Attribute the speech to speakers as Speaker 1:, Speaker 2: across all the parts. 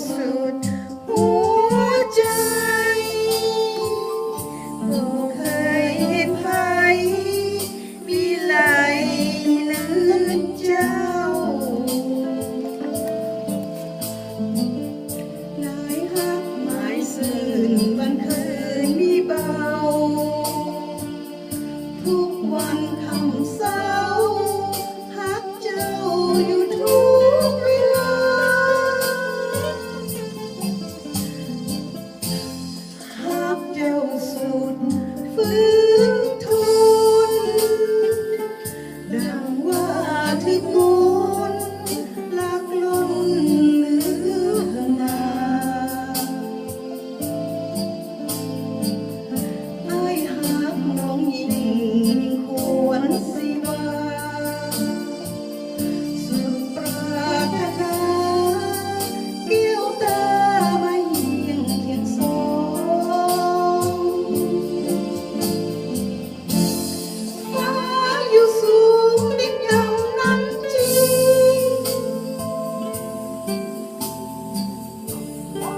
Speaker 1: สุดหัวใจบ่เคยเห็นไผมีไหลลืนเจ้าหลายฮักหมายซื่นบันเทิงมีเบาทุกวันคำเศร้าฮักเจ้าอยู่ทุกเวลาฮักเจ้าสุดฝืนทนดังว่าที่มนต์ลักล้นเหลือนาอ้ายฮักน้องยิ่งควรสิว่าสุดปรารถนาแก้วตาไม่เหี่ยงเคียงสองฟ้าอยู่สูงดินอย่างนั้นจริง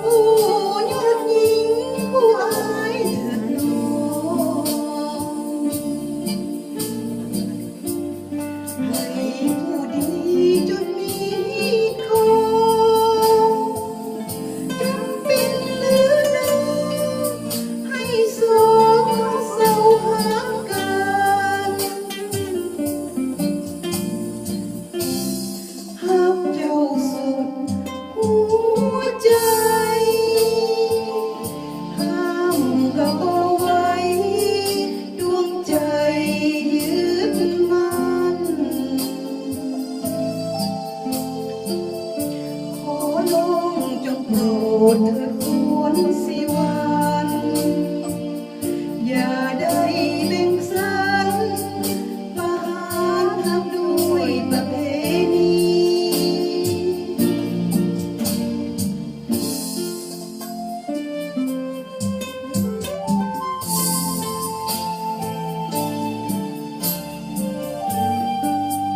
Speaker 1: โอ้ยอดหญิงผู้อายเถิดน้องให้ผู้ดีจนมีของจำเป็นหรือน้องให้สองเขาเศร้าหากันฮักเจ้าสุดหัวใจห้ามก็บ่ไหวดวงใจยึดมั่นขอน้องจงโปรดเถิดควรสิวันอย่าได้เบ่งสันประหารหักด้วยประเพณี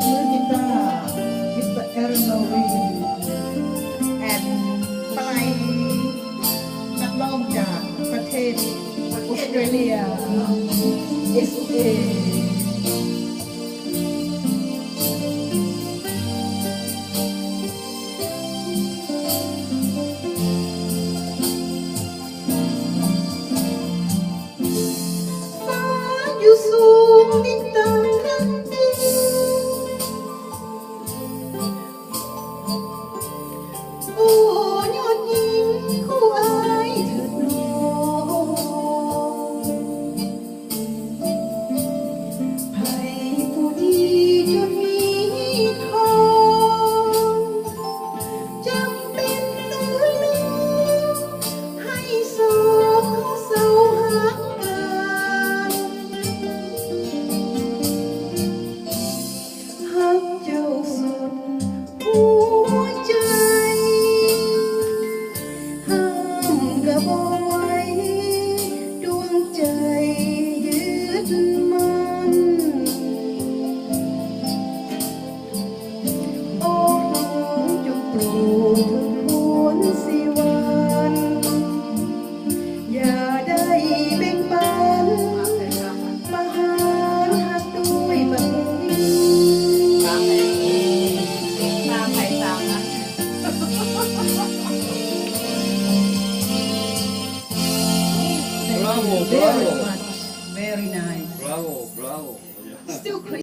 Speaker 2: มือกีตาร์มิสเตอร์เอรโนวีแอนไปนักร้องจากประเทศออสเตรเลีย SA
Speaker 1: ฟ้าอยู่สูงดินต่ำนั้นจริงโอ้ยอดหญิงคู่อายเถิดน้องไผผู้ดีจนมีของจำเป็นหรือน้องให้สองเขาเศร้าหากันฮักเจ้าสุดหัวใจห้ามก็บ่ไหวดวงใจยึดมั่นโอ้น้องจงโปรดควรสิวันอย่าได้เบ่งปันประหารหักด้วยประเพณี
Speaker 3: ตามใครตามนะ
Speaker 2: Bravo, bravo. Very nice.
Speaker 4: Bravo, bravo.
Speaker 1: Still crazy.